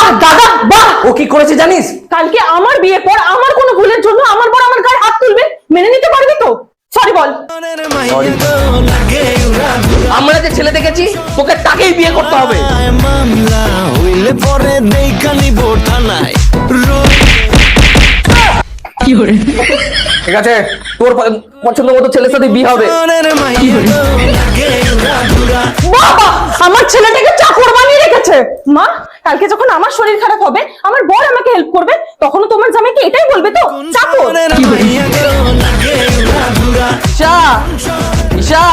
বাহ দাদা বাহ, ও কি করেছে জানিস? কালকে আমার বিয়ের পর আমার কোনো ভুলের জন্য আমার বড় আমার গায়ে হাত তুলবে, মেনে নিতে পারবি তো? সরি বল। আমরা যে ছেলে দেখেছি তোকে তাকেই বিয়ে করতে হবে। ঠিক আছে, তোর পছন্দ মতো ছেলের সাথে বিয়ে হবে। বাবা, আমার ছেলেটাকে চাকর বানিয়ে রেখেছে। মা, কালকে যখন আমার শরীর খারাপ হবে, আমার বর আমাকে হেল্প করবে, তখনও তোমার জামাইকে এটাই বলবে তো, চাকর? ঈশা, ঈশা,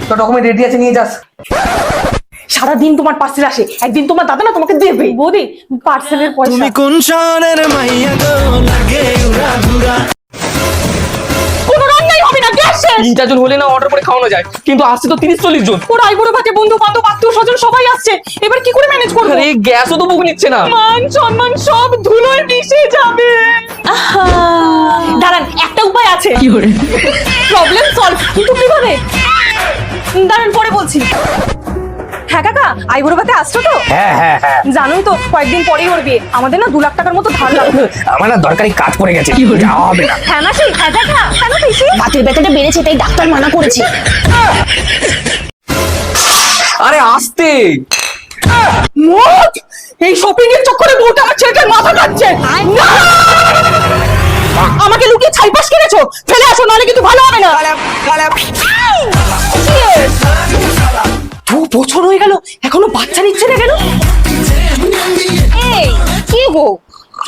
তোর ডকুমেন্ট রেডি আছে, নিয়ে যাস। সারাদিন তোমার পার্সেল আসে, একদিন তোমার দাদা না তোমাকে দেবে। বৌদি, পার্সেলের পয়সা। তুমি কোন শহরের মাইয়া গো, লাগে উড়া ধুরা। কোনো রান্নাই হবে না, গ্যাস শেষ। 3-4 জন হলে না অর্ডার করে খাওয়ানো যায়, কিন্তু আসছে তো 30-40 জন। ওর আইবুড়ো ভাতে বন্ধু বান্ধব আত্মীয় স্বজন সবাই আসছে, এবার কি করে ম্যানেজ করবো? আরে গ্যাসও তো বুক নিচ্ছে না। মান সম্মান সব ধুলোয় মিশে যাবে। দাঁড়ান, একটা উপায় আছে। প্রবলেম সলভ, কিন্তু কিভাবে? দাঁড়ান, পরে বলছি। হ্যাঁ কাকা, আইবুড়ো ভাতে আসছো তো? হ্যাঁ, জানোই তো কয়েকদিন পরেই ওর বিয়ে, আমাদের না 2 লাখ টাকার মতো ধার লাগবে। আমার না দরকারি কাজ পড়ে গেছে, যাওয়া হবে না। হ্যাঁ মাসি, হ্যাঁ কাকা, কেন পিসি? বাতের ব্যথাটা বেড়েছে, তাই ডাক্তার মানা করেছে। আরে আসতে। মোট, এই শপিং এর চক্করে বউটা আমার ছেলেটার মাথা কাটছে। না! আমাকে লুকিয়ে ছাইপাস কিনেছো, ফেলে আসো, নাহলে কিন্তু ভালো হবে না। 2 বছর হয়ে গেল, এখনো বাচ্চা নিচ্ছে না কেন? এই কি গো,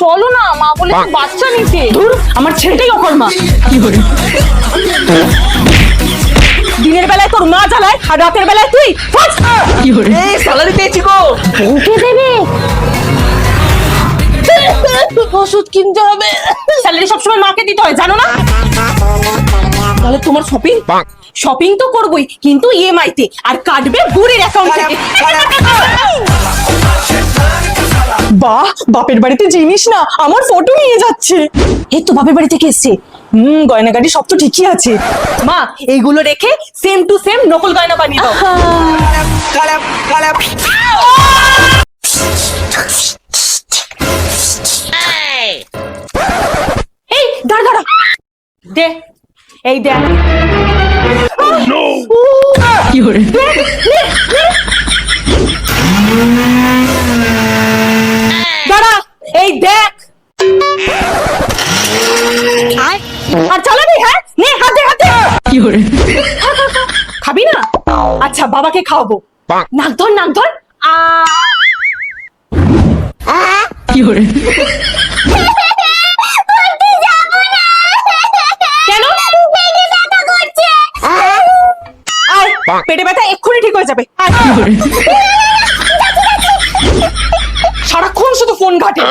চলো না, মা বলে বাচ্চা নিতে। ধুর, আমার ছেলেটাই অকর্মা। দিনের বেলায় তোর মা জ্বালায়, আর রাতের বেলায় তুই। এই স্যালারি পেয়েছি গো। ওকে দেবে, ওষুধ কিনতে হবে। স্যালারি সবসময় মাকে দিতে হয়, জানো না? তাহলে তোমার শপিং তো করবোই, কিন্তু ইএমআই তে, আর কাটবে বুড়ির অ্যাকাউন্ট থেকে। বাহ, বাপের বাড়িতে জিনিস না, আমার ফটো নিয়ে যাচ্ছে। এই তো বাপের বাড়ি থেকে এসছে। গয়নাগাটি সব তো ঠিকই আছে। মা, এইগুলো রেখে সেম টু সেম নকল গয়না বানিয়ে দাও। এই দাঁড়া, দে, এই দে। কি হরে? দাঁড়া, এই দেখ। আর চালাবি? হ্যাঁ, নে, হাতে হাতে। কি হরে? খাবি না? আচ্ছা, বাবাকে খাওয়াবো। নাক ধর, নাক ধর। কি হরে? কেন? আয়, পেটে ব্যথা এক্ষুনি ঠিক হয়ে যাবে। সারাক্ষণ শুধু ফোন ঘাটে।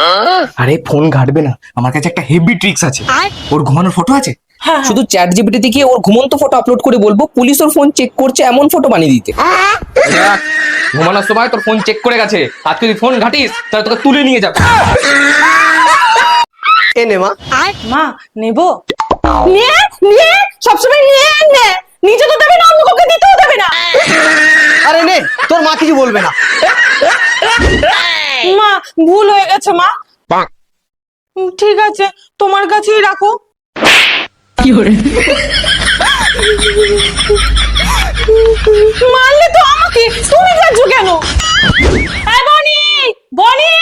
আরে ফোন ঘাটবে না, আমার কাছে একটা হেভি ট্রিক্স আছে। ওর ঘুমানোর ফটো আছে, শুধু চ্যাট জিপিটি গিয়ে ওর ঘুমন্ত ফটো আপলোড করে বলবো পুলিশ ওর ফোন চেক করছে এমন ফটো বানিয়ে দিতে। দেখ, ঘুমানোর সময় তোর ফোন চেক করে গেছে, আজকে যদি ফোন ঘাটিস তাহলে তোকে তুলে নিয়ে যাবে। এ নে মা। মা, নেবো? নে, নে, সবসময় নিয়ে নে। নিজে তো দেবে না, অন্য কাউকে দিতেও দেবে না। আরে নে, তোর মা কিছু বলবে না। মা, ভুল হয়ে গেছে মা। ঠিক আছে, তোমার কাছেই রাখো। কি হরে? মারলে তো আমাকে, তুমি যাচ্ছ কেন? এই বনি, বনি।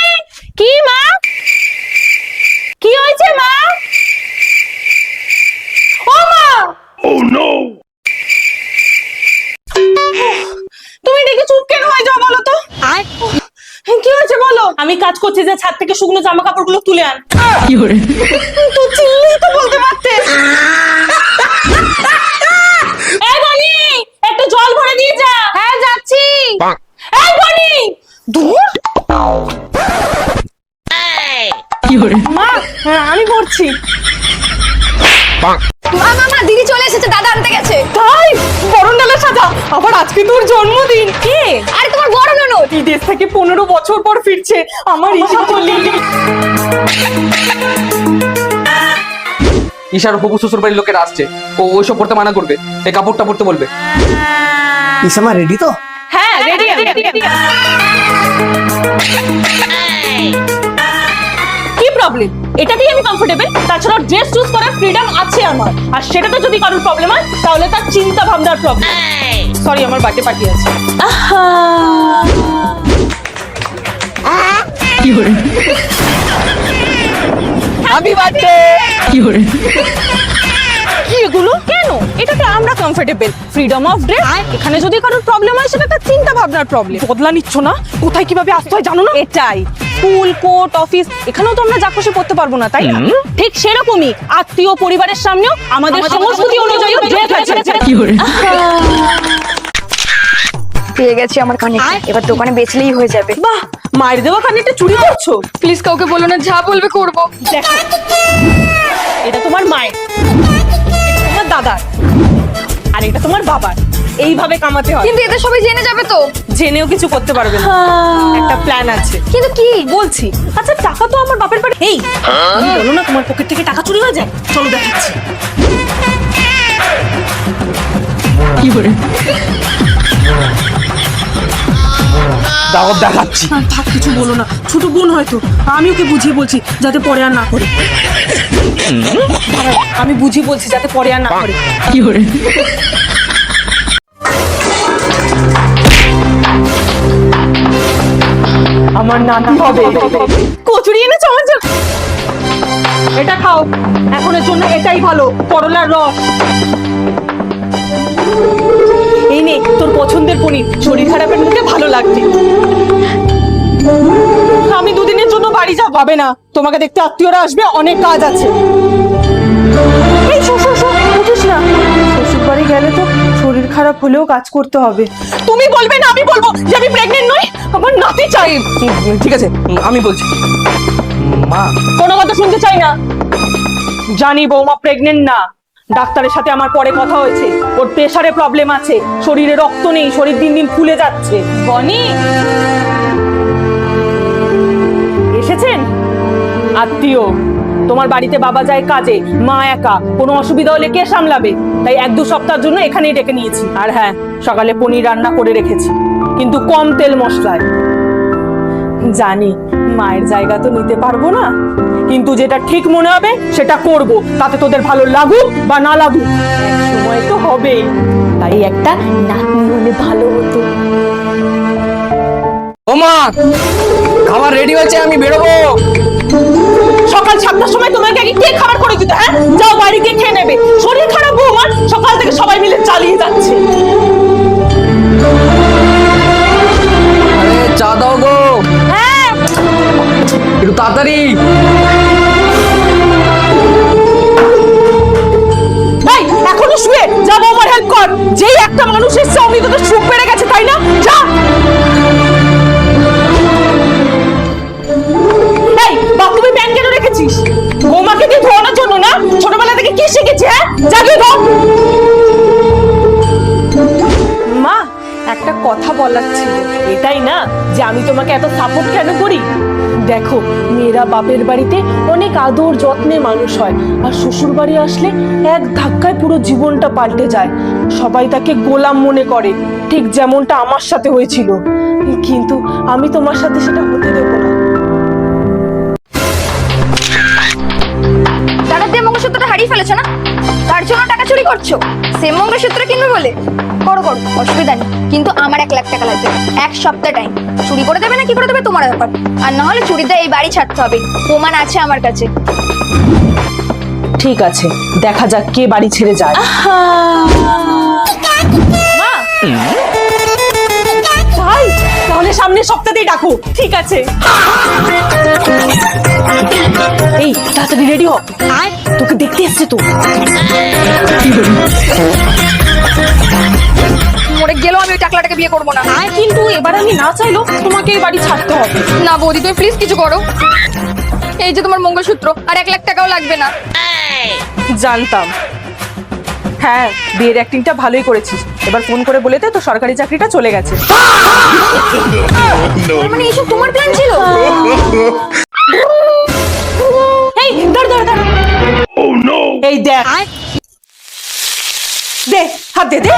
কি মা? কি হয়েছে মা? ও মা! Oh no! তুমি দেখি চুপ কেন হয়ে যাও বলো তো? কি হয়েছে বলো? আমি কাজ করছি, যে ছাদ থেকে শুকনো জামা কাপড়গুলো তুলে আন। কি হরে? তো চিল্লেই তো বলতে পারতে। এই বনি, একটু জল ভরে দিয়ে যা। হ্যাঁ, যাচ্ছি। এই বনি, দূর। কি হরে? মা, আমি পড়ছি। মা, দিদি চলে এসেছে, দাদা আনতে গেছে। তাই? বরণ ডালা সাজা, আবার আজকে তোর জন্মদিন। কে? আরে তোমার বড় ননদ। বিদেশ থেকে 15 বছর পর ফিরছে, আমার ঈশা বলি। ঈশার হবু শ্বশুর বাড়ির লোকেরা আসছে, ও ওইসব পড়তে মানা করবে, এই কাপড়টা পড়তে বলবে। ইসামা রেডি তো? হ্যাঁ রেডি কি প্রবলেম? এটাতেই আমি কমফোর্টেবল। তাছাড়া ড্রেস চুজ করার ফ্রিডম আছে আমার, আর সেটাতে যদি কারোর প্রবলেম হয় তাহলে তার চিন্তা ভাবনার প্রবলেম। সরি, আমার বার্থডে পার্টি আছে। Happy birthday. কি এগুলো কেন? এটাতে আমরা কমফোর্টেবল, ফ্রিডম অফ ড্রেস। এখানে যদি কারোর প্রবলেম হয় সেটা তার চিন্তা ভাবনার প্রবলেম। বদলা নিচ্ছ না? কোথায় কিভাবে আসতে হয় জানো না? এটাই স্কুল, কোর্ট, অফিস, এখানেও তো আমরা যা খুশি পড়তে পারবো না, তাই না? ঠিক সেরকমই আত্মীয় পরিবারের সামনেও আমাদের সংস্কৃতি অনুযায়ী ড্রেস আছে। পেয়ে গেছি আমার কানেক্ট, এবার দোকানে বেচলেই হয়ে যাবে। বাহ, মায়ের দেওয়া কানেরটা চুরি করছো? প্লিজ কাউকে বলো না, যা বলবে করবো। দেখো, এটা তোমার মায়ের, এটা তোমার দাদার, আর এটা তোমার বাবার। এইভাবে কামাতে হয়। কিন্তু এদের সবাই জেনে যাবে তো। জেনেও কিছু করতে পারবে না। একটা প্ল্যান আছে। কিন্তু কি? বলছি। আচ্ছা, টাকা তো আমার বাপের বাড়ি। এই তুমি বলো না তোমার পকেট থেকে টাকা চুরি হয়ে যায়? চলো দেখাচ্ছি। কি করে দাওয়াত দেখাচ্ছি। থাক, কিছু বলো না, ছোট বোন হয়তো। আমি ওকে বুঝিয়ে বলছি যাতে পরে আর না করে। আমি বুঝিয়ে বলছি যাতে পরে আর না করে। কি করে? আমার নাতি হবে। কচুরি এনেছো আমার জন্য? এটা খাও, এখনের জন্য এটাই ভালো। করলার রস। এই নে তোর পছন্দের পনির, শরীর খারাপের মুখে ভালো লাগবে। আমি দুদিনের জন্য বাড়ি যাব। হবে না, তোমাকে দেখতে আত্মীয়রা আসবে, অনেক কাজ আছে। এই উঠিস না, শ্বশুর বাড়ি গেলে তো শরীর খারাপ হলেও কাজ করতে হবে। তুমি বলবে না আমি বলবো যে আমি প্রেগনেন্ট নই? আমার নাতি চাই। ঠিক আছে, আমি বলছি। মা, কোনো কথা শুনতে চাই না। জানি বৌমা প্রেগনেন্ট না, ডাক্তারের সাথে আমার পরে কথা হয়েছে। ওর প্রেসারে প্রবলেম আছে, শরীরে রক্ত নেই, শরীর দিন দিন ফুলে যাচ্ছে। বনি এসেছেন? আত্মীয়। তোমার বাড়িতে বাবা যায় কাজে, মা একা, কোনো অসুবিধা হলে কে সামলাবে? তাই 1-2 সপ্তাহের জন্য এখানেই ডেকে নিয়েছি। আর হ্যাঁ, সকালে পনির রান্না করে রেখেছি, কিন্তু কম তেল মশলায়। জানি মায়ের জায়গা তো নিতে পারবো না, কিন্তু যেটা ঠিক মনে হবে সেটা করব, তাতে তোদের ভালো লাগুক বা না লাগুক। এক সময় তো হবে, তাই একটা নাতনি হলে ভালো হতো। ও মা, খাবার রেডি হয়েছে, আমি বেরোবো। সকাল 7টার সময় তোমাকে আগে কে খাবার করে দিতে? হ্যাঁ, যাও বাড়ি গিয়ে খেয়ে নেবে। শরীর খারাপ বৌমার, সকাল থেকে সবাই মিলে চালিয়ে যাচ্ছে। আরে চা দাও গো। হ্যাঁ, একটু তাড়াতাড়ি। এই এখনো শুয়ে যা, বৌমার হেল্প কর। যেই একটা মানুষ এসছে অমনি তোদের সুখ বেড়ে গেছে, তাই না? যা। এই বাপ, তুমি প্যান কেন রেখেছিস? বৌমাকে দিয়ে ধোয়ানোর জন্য না? ছোটবেলা থেকে কি শিখেছি? হ্যাঁ, যা গিয়ে ধো। মা, একটা কথা বলার ছিল। এটাই না যে আমি তোমাকে এত সাপোর্ট কেন করি? দেখো, মেয়েরা বাপের বাড়িতে অনেক আদর যত্নে মানুষ হয়, আর শ্বশুর বাড়ি আসলে এক ধাক্কায় পুরো জীবনটা পাল্টে যায়। সবাই তাকে গোলাম মনে করে, ঠিক যেমনটা আমার সাথে হয়েছিল। কিন্তু আমি তোমার সাথে সেটা হতে দেবো না। টাকা দিয়ে মঙ্গলসূত্রটা হারিয়ে ফেলেছো না? তার জন্য টাকা চুরি করছো? সেম মঙ্গলসূত্র কিনবে বলে? করো, অসুবিধা নেই, কিন্তু আমার 1 লাখ টাকা লাগবে। 1 সপ্তাহ টাইম। চুরি করে দেবে না কি করে দেবে তোমার ব্যাপার। আর না হলে চুরিতে এই বাড়ি ছাড়তে হবে, প্রমাণ আছে আমার কাছে। ঠিক আছে, দেখা যাক কে বাড়ি ছেড়ে যায়। মা, ভাই, তাহলে সামনের সপ্তাহতেই ডাকো। ঠিক আছে। এই তাড়াতাড়ি রেডি হ, তোকে দেখতে এসছে তো। মরে গেলেও আমি ওই টাকলাটাকে বিয়ে করবো না। কিন্তু এবার আমি না চাইলেও তোমাকে এই বাড়ি ছাড়তে হবে। না বৌদি, তুমি প্লিজ কিছু করো। এই যে তোমার মঙ্গলসূত্র, আর 1 লাখ টাকাও লাগবে না। জানতাম। হ্যাঁ, বিয়ের অ্যাক্টিংটা ভালোই করেছিস। এবার ফোন করে বলে দে তো সরকারি চাকরিটা চলে গেছে। তার মানে এইসব তোমার প্ল্যান ছিল? এই দাঁড়া দাঁড়া দাঁড়া। এই দেখ, দে হাত দে, দে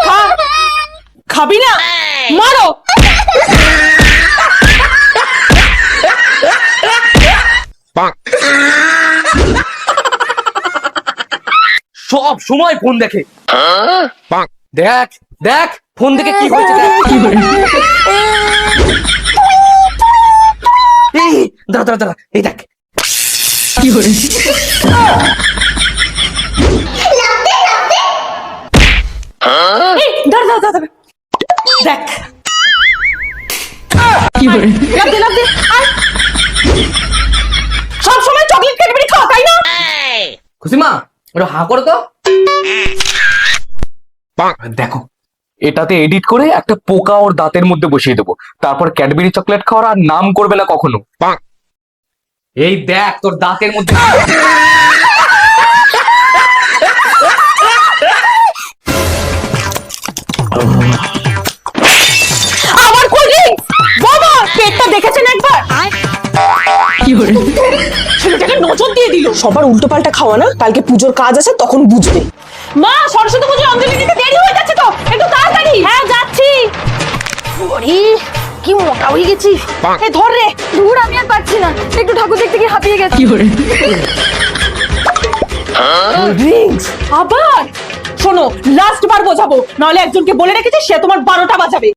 খা। খাবি না? মারো। সব সময় ফোন দেখে। দেখ দেখ ফোন দেখে কি হয়েছে দেখ। এই দাঁড়া দাঁড়া দাঁড়া, এই দেখ এই, দাঁড়া দাঁড়া দাঁড়া, দেখ লাফ দে, লাফ দে, আয়। সব সময় চকলেট ক্যাডবেরি খাও তাই না? খুশিমা ওটা হা করো তো। দেখো এটাতে এডিট করে একটা পোকা ওর দাঁতের মধ্যে বসিয়ে দেবো, তারপর ক্যাডবেরি চকলেট খাওয়ার আর নাম করবে না কখনো। এই দেখ তোর দাঁতের মধ্যে। আমার কোল্ড ড্রিঙ্কস বাবা, পেটটা দেখেছেন একবার? ছেলেটাকে নজর দিয়ে দিল। সবার উল্টো পাল্টা খাওয়া না, কালকে পুজোর কাজ আছে তখন বুঝবে। মা, সরস্বতী পুজোর অঞ্জলি দিতে দেরি হয়ে যাচ্ছে তো, একটু তাড়াতাড়ি। হ্যাঁ যাচ্ছি। ওরে কি মোটা হয়ে গেছি। এই ধর রে। দূর, আমি আর পারছি না, একটু ঠাকুর দেখতে গিয়ে হাঁপিয়ে গেছি। ড্রিঙ্কস আবার? শোনো, লাস্ট বার বোঝাবো, নাহলে একজনকে বলে রেখেছি সে তোমার 12টা বাজাবে।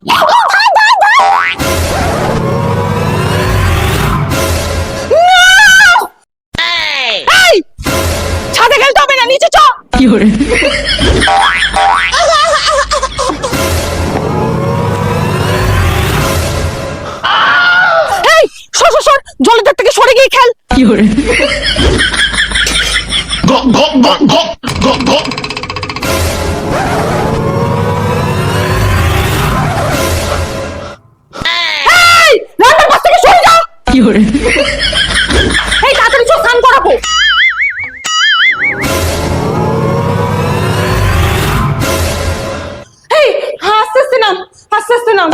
এই, ছাদে খেলতে হবে না, নিচে চ। এই, সর সর সর, জলের ধার থেকে সরে গিয়ে খেল। এই, রান্নার পাশ থেকে সরে যা। এই তাড়াতাড়ি চল, স্নান করাবো। এই, আস্তে আস্তে নাম, আস্তে আস্তে নাম।